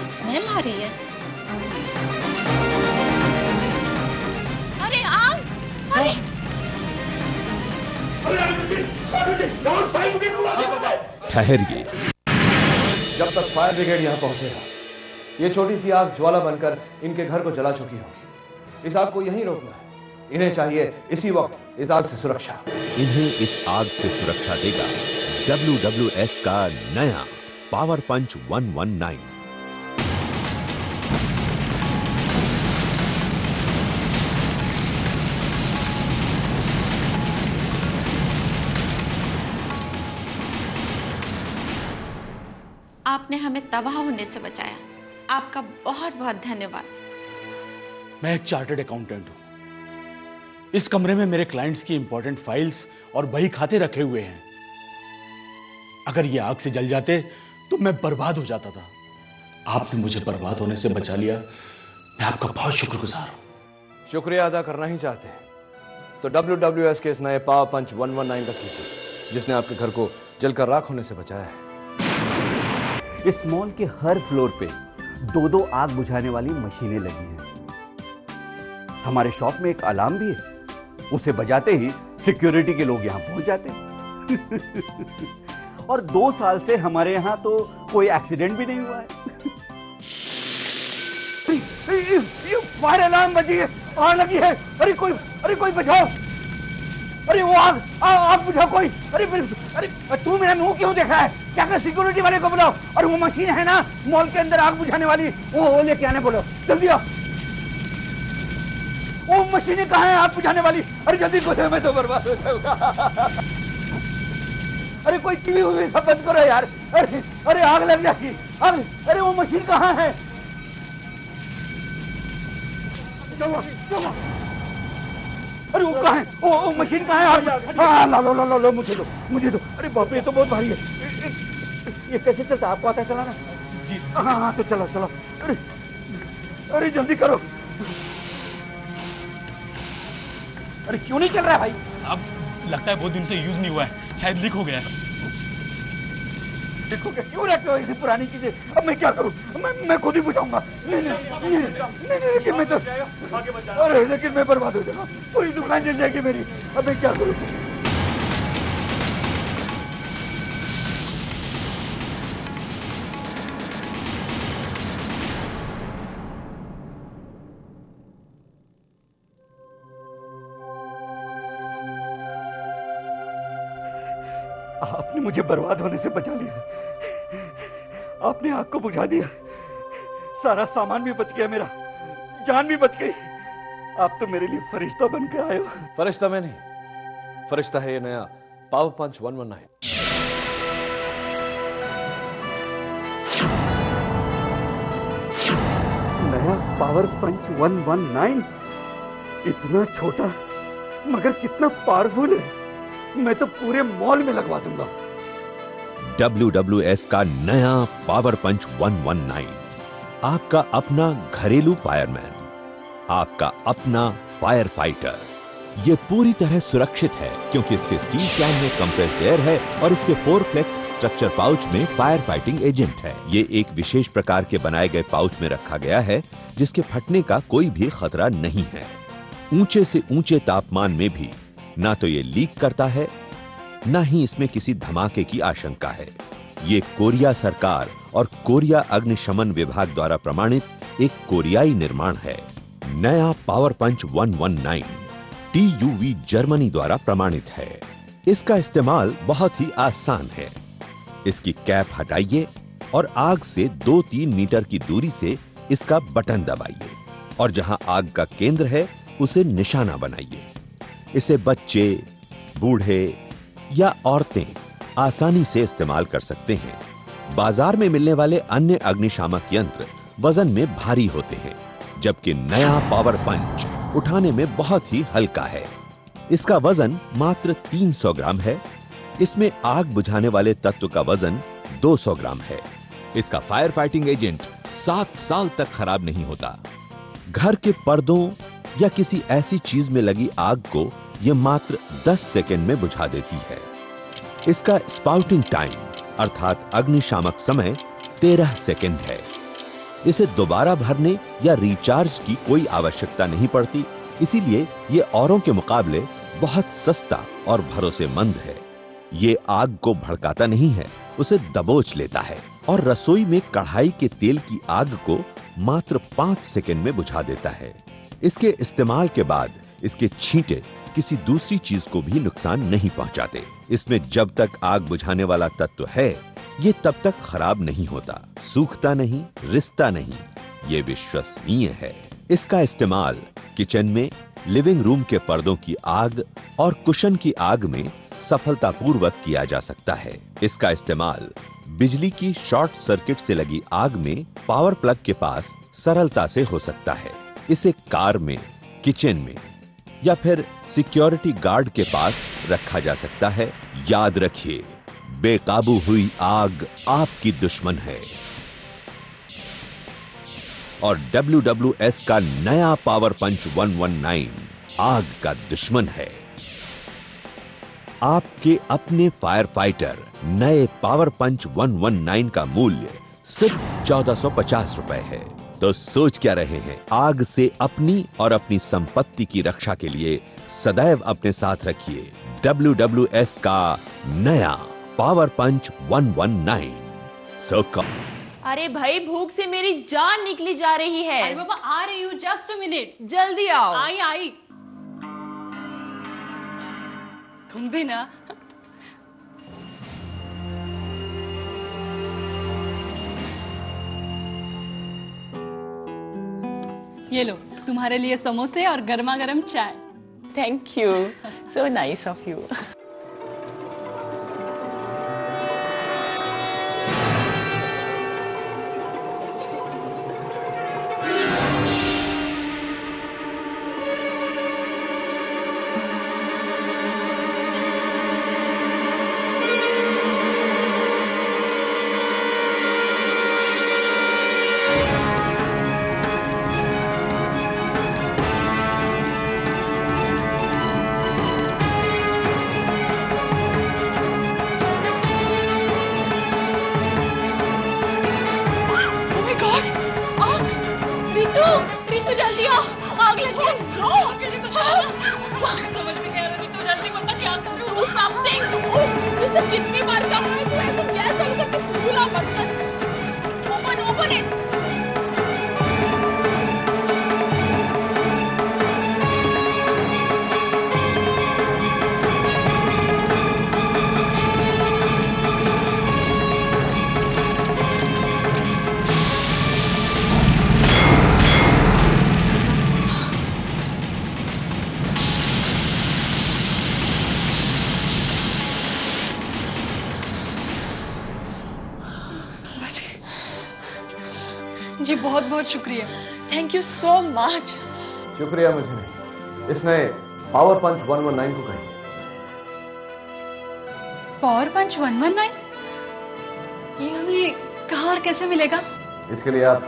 Smell आ रही है। अरे आग! अरे ठहरिए, जब तक फायर ब्रिगेड यहाँ पहुंचेगा, ये छोटी सी आग ज्वाला बनकर इनके घर को जला चुकी होगी। इस आग को यहीं रोकना है। इन्हें चाहिए इसी वक्त इस आग से सुरक्षा। इन्हें इस आग से सुरक्षा देगा WWS का नया पावर पंच 119। आपने हमें तबाह होने से बचाया, आपका बहुत बहुत धन्यवाद। मैं एक चार्टर्ड अकाउंटेंट हूं। इस कमरे में मेरे क्लाइंट्स की इंपॉर्टेंट फाइल्स और बही खाते रखे हुए हैं। अगर ये आग से जल जाते तो मैं बर्बाद हो जाता था। आपने मुझे बर्बाद होने से बचा लिया, मैं आपका बहुत शुक्रगुजार हूं। शुक्रिया अदा करना ही चाहते हैं तो WWS के इस नए पावर पंच 119 का कीजिए, जिसने आपके घर को जलकर राख होने से बचाया है। इस मॉल के हर फ्लोर पे 2-2 आग बुझाने वाली मशीनें लगी हैं। हमारे शॉप में एक अलार्म भी है, उसे बजाते ही सिक्योरिटी के लोग यहां पहुंच जाते हैं। और 2 साल से हमारे यहां तो कोई एक्सीडेंट भी नहीं हुआ है। ये फायर अलार्म बजी है, आग लगी है। अरे कोई बचाओ। अरे वो आग बुझाओ कोई। अरे तू मेरा मुंह क्यों देखा है? क्या कर सिक्योरिटी वाले को बुलाओ। और वो मशीन है ना मॉल के अंदर आग बुझाने वाली, वो लेके आने बोलो जल्दी आओ। वो मशीनें कहाँ हैं आग बुझाने वाली? अरे जल्दी खोलो, मैं तो बर्बाद हो जाऊंगा। अरे कोई टीवी हुई सब बंद करो यार। अरे आग लग जाएगी आग। अरे वो मशीन कहाँ है? अरे वो कहाँ है? वो मशीन कहाँ है? लो मुझे दो। अरे बाप रे, ये तो बहुत भारी है। ये कैसे चलता है? आपको आता है चलाना? जी हाँ तो चलो। अरे जल्दी करो। अरे क्यों नहीं चल रहा है भाई? साहब लगता है बहुत दिन से यूज नहीं हुआ है, शायद लीक हो गया है। देखो क्या क्यों रखते हो ऐसी पुरानी चीजें? अब मैं क्या करूं? मैं खुद ही बुझाऊंगा। नहीं, लेकिन मैं तो अरे लेकिन मैं बर्बाद हो जाऊंगा, पूरी दुकान जल जाएगी मेरी। अब मैं क्या करूं? आपने मुझे बर्बाद होने से बचा लिया। आपने आग को बुझा दिया, सारा सामान भी बच गया, मेरा जान भी बच गई। आप तो मेरे लिए फरिश्ता बन के आए हो। फरिश्ता मैं नहीं, फरिश्ता है ये नया पावर पंच 119। नया पावर पंच 119? इतना छोटा मगर कितना पावरफुल है। मैं तो पूरे मॉल में लगवा दूंगा। WWS का नया पावर पंच 119, आपका अपना घरेलू फायरमैन, आपका अपना फायर फाइटर। यह पूरी तरह सुरक्षित है क्योंकि इसके स्टील कैन में कंप्रेस्ड एयर है और इसके 4-फ्लेक्स स्ट्रक्चर पाउच में फायर फाइटिंग एजेंट है। ये एक विशेष प्रकार के बनाए गए पाउच में रखा गया है जिसके फटने का कोई भी खतरा नहीं है। ऊंचे से ऊंचे तापमान में भी ना तो ये लीक करता है, ना ही इसमें किसी धमाके की आशंका है। ये कोरिया सरकार और कोरिया अग्निशमन विभाग द्वारा प्रमाणित एक कोरियाई निर्माण है। नया पावर पंच 119 TUV जर्मनी द्वारा प्रमाणित है। इसका इस्तेमाल बहुत ही आसान है। इसकी कैप हटाइए और आग से 2-3 मीटर की दूरी से इसका बटन दबाइए और जहां आग का केंद्र है उसे निशाना बनाइए। इसे बच्चे, बूढ़े या औरतें आसानी से इस्तेमाल कर सकते हैं। बाजार में मिलने वाले अन्य अग्निशामक यंत्र वजन में भारी होते हैं, जबकि नया पावर पंच उठाने में बहुत ही हल्का है। इसका वजन मात्र 300 ग्राम है। इसमें आग बुझाने वाले तत्व का वजन 200 ग्राम है। इसका फायर फाइटिंग एजेंट 7 साल तक खराब नहीं होता। घर के पर्दों या किसी ऐसी चीज में लगी आग को यह मात्र 10 सेकंड में बुझा देती है। इसका स्पाउटिंग टाइम अर्थात अग्निशामक समय 13 सेकंड है। इसे दोबारा भरने या रिचार्ज की कोई आवश्यकता नहीं पड़ती, इसीलिए ये औरों के मुकाबले बहुत सस्ता और भरोसेमंद है। ये आग को भड़काता नहीं है, उसे दबोच लेता है और रसोई में कढ़ाई के तेल की आग को मात्र 5 सेकंड में बुझा देता है। इसके इस्तेमाल के बाद इसके छींटे किसी दूसरी चीज को भी नुकसान नहीं पहुंचाते। इसमें जब तक आग बुझाने वाला तत्व है, ये तब तक खराब नहीं होता, सूखता नहीं, रिसता नहीं। ये विश्वसनीय है। इसका इस्तेमाल किचन में, लिविंग रूम के पर्दों की आग और कुशन की आग में सफलतापूर्वक किया जा सकता है। इसका इस्तेमाल बिजली की शॉर्ट सर्किट से लगी आग में पावर प्लग के पास सरलता से हो सकता है। इसे कार में, किचन में या फिर सिक्योरिटी गार्ड के पास रखा जा सकता है। याद रखिए, बेकाबू हुई आग आपकी दुश्मन है और WWS का नया पावर पंच 119 आग का दुश्मन है। आपके अपने फायर फाइटर नए पावर पंच 119 का मूल्य सिर्फ 1450 रुपए है। तो सोच क्या रहे हैं? आग से अपनी और अपनी संपत्ति की रक्षा के लिए सदैव अपने साथ रखिए WWS का नया पावर पंच 119। अरे भाई, भूख से मेरी जान निकली जा रही है। अरे बाबा, आ रही हूँ, जस्ट अ मिनट। जल्दी आओ। आई। तुम भी ना। ये लो, तुम्हारे लिए समोसे और गर्मा गर्म चाय। Thank you, so nice of you. Ritu जल्दी आओ, आग लग गई। मुझे समझ में नहीं आ रहा, रितु जल्दी बता क्या करूं। Do something। तुझसे कितनी बार कहा है, तू ऐसे गैस चालू करके बुला मत कर। Open it. जी बहुत बहुत शुक्रिया। Thank you so much. शुक्रिया मुझे नहीं, इस नए पावर पंच 119 को कहें। पावर पंच 119? ये हमें कहाँ और कैसे मिलेगा? इसके लिए आप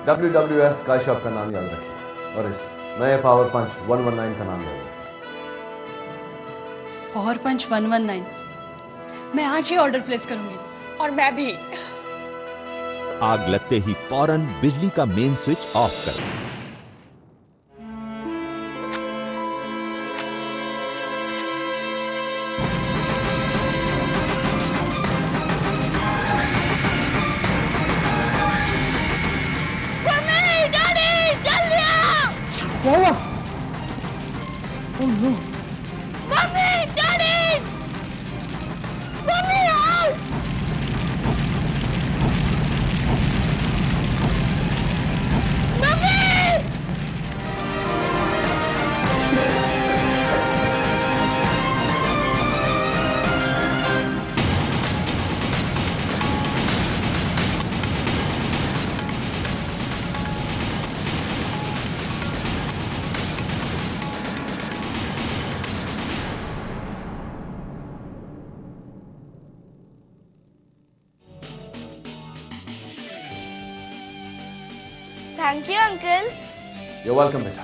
WWS स्काई शॉप का नाम याद रखिए और इस नए पावर पंच 119 का नाम याद रखिए। पावर पंच 119। मैं आज ही ऑर्डर प्लेस करूंगी। और मैं भी। आग लगते ही फौरन बिजली का मेन स्विच ऑफ करें। मम्मी, डैडी, जल्दी आओ। क्या हुआ? Oh no. Mummy, daddy, mummy आओ। Thank you uncle. You're welcome बेटा।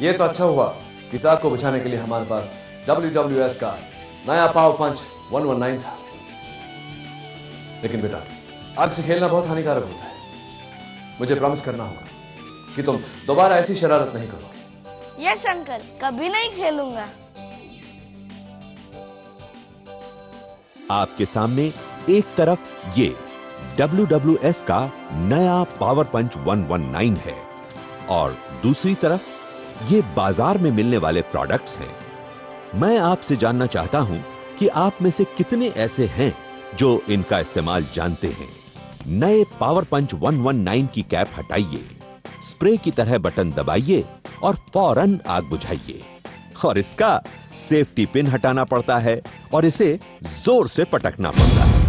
ये तो अच्छा हुआ कि इस आग को बुझाने के लिए हमारे पास WWS का नया पावर पंच 119 था। लेकिन बेटा, आग से खेलना बहुत हानिकारक होता है। मुझे प्रॉमिस करना होगा कि तुम दोबारा ऐसी शरारत नहीं करोगे। यस अंकल, कभी नहीं खेलूंगा। आपके सामने एक तरफ ये WWS का नया पावर पंच 119 है और दूसरी तरफ ये बाजार में मिलने वाले प्रोडक्ट्स हैं। मैं आपसे जानना चाहता हूं कि आप में से कितने ऐसे हैं जो इनका इस्तेमाल जानते हैं। नए पावर पंच 119 की कैप हटाइए, स्प्रे की तरह बटन दबाइए और फौरन आग बुझाइए। और इसका सेफ्टी पिन हटाना पड़ता है और इसे जोर से पटकना पड़ता है।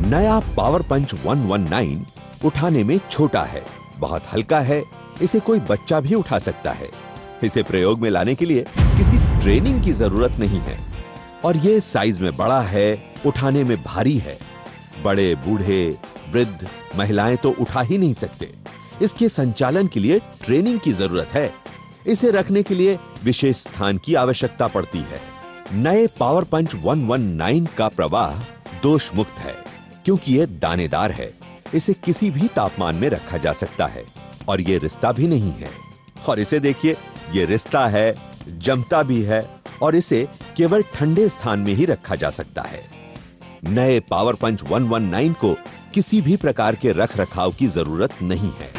नया पावर पंच 119 उठाने में छोटा है, बहुत हल्का है, इसे कोई बच्चा भी उठा सकता है। इसे प्रयोग में लाने के लिए किसी ट्रेनिंग की जरूरत नहीं है और ये साइज में बड़ा है, उठाने में भारी है। बड़े, बूढ़े, वृद्ध, महिलाएं तो उठा ही नहीं सकते। इसके संचालन के लिए ट्रेनिंग की जरूरत है। इसे रखने के लिए विशेष स्थान की आवश्यकता पड़ती है। नए पावर पंच 119 का प्रवाह दोष मुक्त है क्योंकि ये दानेदार है। इसे किसी भी तापमान में रखा जा सकता है और ये रिश्ता भी नहीं है। और इसे देखिए, ये रिश्ता है, जमता भी है और इसे केवल ठंडे स्थान में ही रखा जा सकता है। नए पावर पंच 119 को किसी भी प्रकार के रख रखाव की जरूरत नहीं है।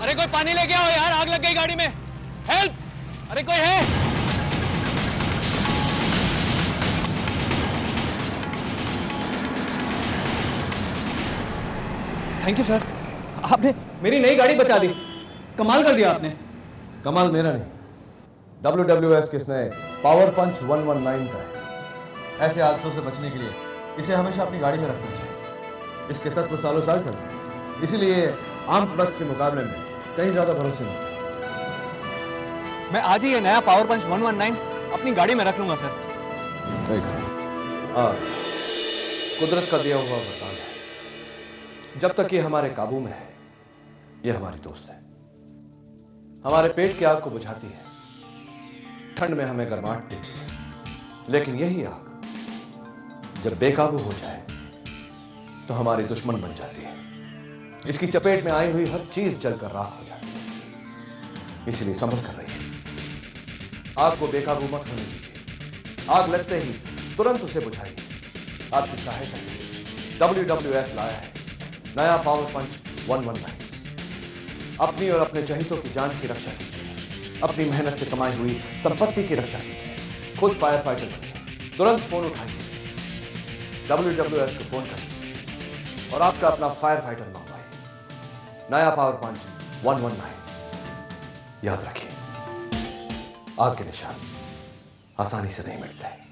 अरे कोई पानी लेके आओ यार, आग लग गई गाड़ी में। हेल्प! अरे कोई है? थैंक यू सर, आपने मेरी नई गाड़ी बचा दी। कमाल कर दिया आपने। कमाल मेरा नहीं, WWS किसने पावर पंच 119 का है। ऐसे हादसों से बचने के लिए इसे हमेशा अपनी गाड़ी में रखना चाहिए। इसके तत्व सालों साल चलते हैं, इसीलिए आम प्रोडक्ट्स के मुकाबले में कहीं ज्यादा भरोसेमंद है। मैं आज ही ये नया पावर पंच 119 अपनी गाड़ी में रख लूंगा सर। कुदरत का दिया हुआ वरदान है। जब तक ये हमारे काबू में है, ये हमारी दोस्त है। हमारे पेट की आग को बुझाती है, ठंड में हमें गर्माहट देती है। लेकिन यही आग जब बेकाबू हो जाए तो हमारी दुश्मन बन जाती है। इसकी चपेट में आई हुई हर चीज जलकर राख हो जाती है। इसलिए संभल कर रहिए, आग को बेकाबू मत होने दीजिए। आग लगते ही तुरंत उसे बुझाइए। आपकी सहायता के लिए WWS लाया है नया पावर पंच 119। अपनी और अपने चहितों की जान की रक्षा कीजिए। अपनी मेहनत से कमाई हुई संपत्ति की रक्षा कीजिए। खुद फायर फाइटर बनिए। तुरंत फोन उठाइए, WWS को फोन करिए और आपका अपना फायर फाइटर मंगवाइए। नया पावर पंच 119। याद रखिए, आग के निशान आसानी से नहीं मिटते।